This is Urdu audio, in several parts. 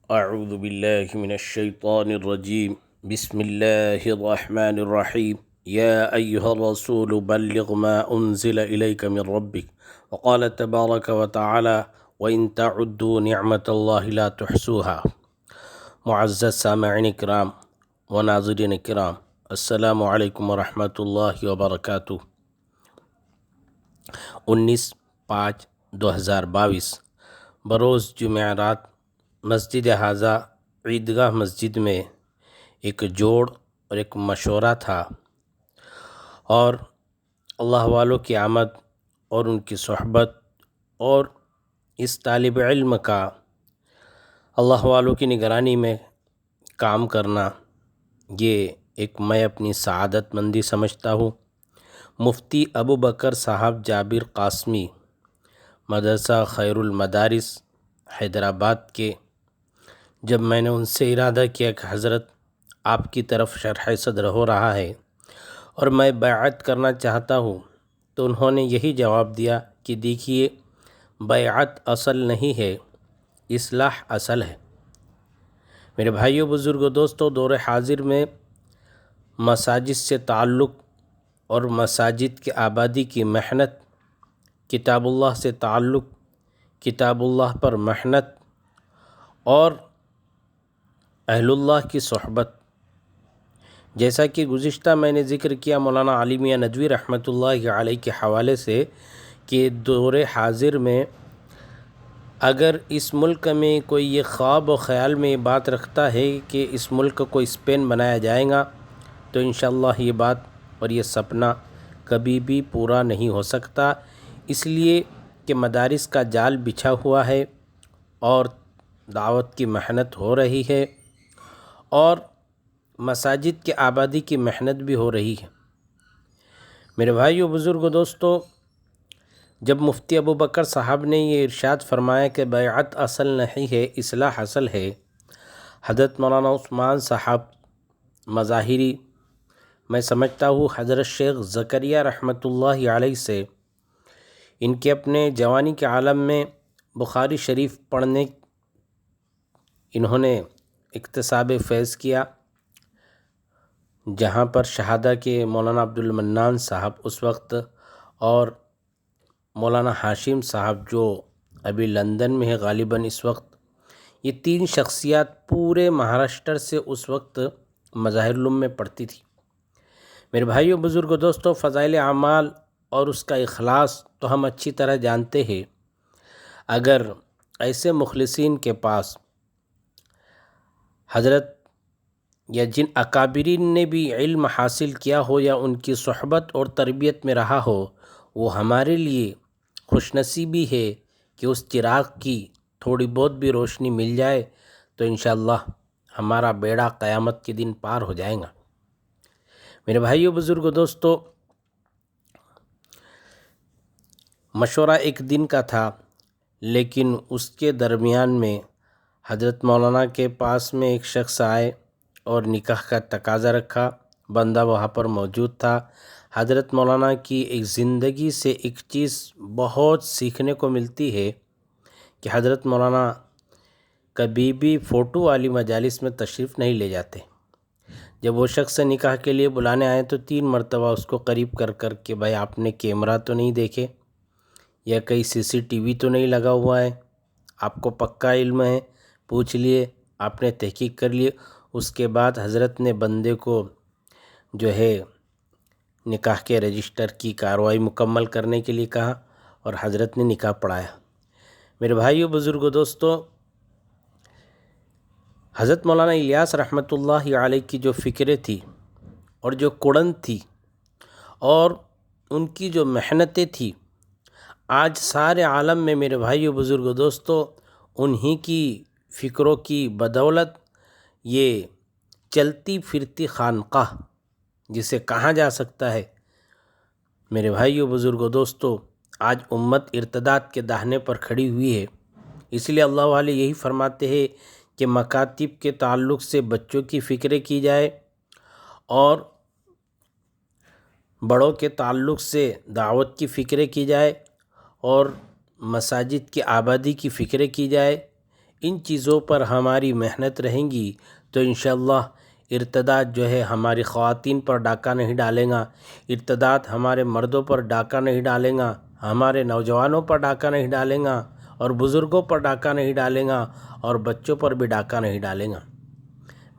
اعوذ باللہ من الشیطان الرجیم بسم اللہ الرحمن الرحیم یا ایہا الرسول بلغ ما انزل الیک من ربک وقال تبارک وتعالی وَإِن تَعُدُّوا نِعْمَةَ اللَّهِ لَا تُحْصُوهَا۔ معزز سامعین کرام و ناظرین کرام، السلام علیکم ورحمۃ اللہ وبرکاتہ۔ 19/5/2022 بروز جمعرات مسجد حاضہ عیدگاہ مسجد میں ایک جوڑ اور ایک مشورہ تھا، اور اللہ والوں کی آمد اور ان کی صحبت اور اس طالب علم کا اللہ والوں کی نگرانی میں کام کرنا، یہ ایک میں اپنی سعادت مندی سمجھتا ہوں۔ مفتی ابو بکر صاحب جابر قاسمی، مدرسہ خیر المدارس حیدرآباد کے، جب میں نے ان سے ارادہ کیا کہ حضرت آپ کی طرف شرح صدر ہو رہا ہے اور میں بیعت کرنا چاہتا ہوں، تو انہوں نے یہی جواب دیا کہ دیکھیے، بیعت اصل نہیں ہے، اصلاح اصل ہے۔ میرے بھائیوں، بزرگوں، دوستوں، دور حاضر میں مساجد سے تعلق اور مساجد کی آبادی کی محنت، کتاب اللہ سے تعلق، کتاب اللہ پر محنت اور اہل اللہ کی صحبت، جیسا کہ گزشتہ میں نے ذکر کیا مولانا علی میاں ندوی رحمۃ اللہ علیہ کے حوالے سے، کہ دور حاضر میں اگر اس ملک میں کوئی یہ خواب و خیال میں یہ بات رکھتا ہے کہ اس ملک کو اسپین بنایا جائے گا، تو انشاءاللہ یہ بات اور یہ سپنا کبھی بھی پورا نہیں ہو سکتا، اس لیے کہ مدارس کا جال بچھا ہوا ہے اور دعوت کی محنت ہو رہی ہے اور مساجد کی آبادی کی محنت بھی ہو رہی ہے۔ میرے بھائیوں، بزرگوں، دوستوں، جب مفتی ابو بکر صاحب نے یہ ارشاد فرمایا کہ بیعت اصل نہیں ہے، اصلاح اصل ہے، حضرت مولانا عثمان صاحب مظاہری، میں سمجھتا ہوں حضرت شیخ زکریا رحمۃ اللہ علیہ سے ان کے اپنے جوانی کے عالم میں بخاری شریف پڑھنے انہوں نے اکتساب فیض کیا، جہاں پر شہادہ کے مولانا عبد المنان صاحب اس وقت اور مولانا ہاشم صاحب جو ابھی لندن میں ہے غالباً اس وقت، یہ تین شخصیات پورے مہاراشٹر سے اس وقت مظاہر العلوم میں پڑھتی تھی۔ میرے بھائیوں، بزرگوں، دوستوں، فضائل اعمال اور اس کا اخلاص تو ہم اچھی طرح جانتے ہیں۔ اگر ایسے مخلصین کے پاس حضرت یا جن اکابرین نے بھی علم حاصل کیا ہو یا ان کی صحبت اور تربیت میں رہا ہو، وہ ہمارے لیے خوش نصیبی ہے کہ اس چراغ کی تھوڑی بہت بھی روشنی مل جائے تو انشاءاللہ ہمارا بیڑا قیامت کے دن پار ہو جائے گا۔ میرے بھائیوں، بزرگوں، دوستوں، مشورہ ایک دن کا تھا، لیکن اس کے درمیان میں حضرت مولانا کے پاس میں ایک شخص آئے اور نکاح کا تقاضا رکھا، بندہ وہاں پر موجود تھا۔ حضرت مولانا کی ایک زندگی سے ایک چیز بہت سیکھنے کو ملتی ہے کہ حضرت مولانا کبھی بھی فوٹو والی مجالس میں تشریف نہیں لے جاتے۔ جب وہ شخص نکاح کے لیے بلانے آئے تو 3 مرتبہ اس کو قریب کر کر کہ بھائی آپ نے کیمرہ تو نہیں دیکھے یا کہیں CCTV تو نہیں لگا ہوا ہے، آپ کو پکا علم ہے، پوچھ لیے، آپ نے تحقیق کر لیے۔ اس کے بعد حضرت نے بندے کو جو ہے نکاح کے رجسٹر کی کارروائی مکمل کرنے کے لیے کہا اور حضرت نے نکاح پڑھایا۔ میرے بھائیوں، بزرگوں، دوستوں، حضرت مولانا الیاس رحمۃ اللہ علیہ کی جو فکریں تھی اور جو کڑن تھی اور ان کی جو محنتیں تھی، آج سارے عالم میں میرے بھائیوں، بزرگوں، دوستوں، انہی کی فکروں کی بدولت یہ چلتی پھرتی خانقاہ جسے کہا جا سکتا ہے، میرے بھائیوں، بزرگوں، دوستوں، آج امت ارتداد کے دہانے پر کھڑی ہوئی ہے۔ اس لیے اللہ والے یہی فرماتے ہیں کہ مکاتب کے تعلق سے بچوں کی فکریں کی جائے اور بڑوں کے تعلق سے دعوت کی فکریں کی جائے اور مساجد کی آبادی کی فکریں کی جائے۔ ان چیزوں پر ہماری محنت رہیں گی تو انشاءاللہ ارتداد جو ہے ہماری خواتین پر ڈاکہ نہیں ڈالے گا، ارتداد ہمارے مردوں پر ڈاکہ نہیں ڈالے گا، ہمارے نوجوانوں پر ڈاکہ نہیں ڈالے گا، اور بزرگوں پر ڈاکہ نہیں ڈالے گا، اور بچوں پر بھی ڈاکہ نہیں ڈالے گا۔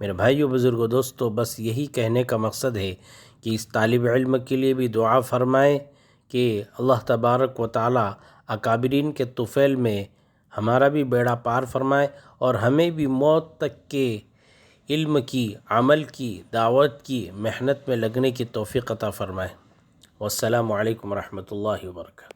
میرے بھائیو، بزرگوں، دوستو، بس یہی کہنے کا مقصد ہے کہ اس طالب علم کے لیے بھی دعا فرمائیں کہ اللہ تبارک و تعالی اکابرین کے طفیل میں ہمارا بھی بیڑا پار فرمائے، اور ہمیں بھی موت تک کے علم کی، عمل کی، دعوت کی، محنت میں لگنے کی توفیق عطا فرمائے۔ والسلام علیکم ورحمۃ اللہ وبرکاتہ۔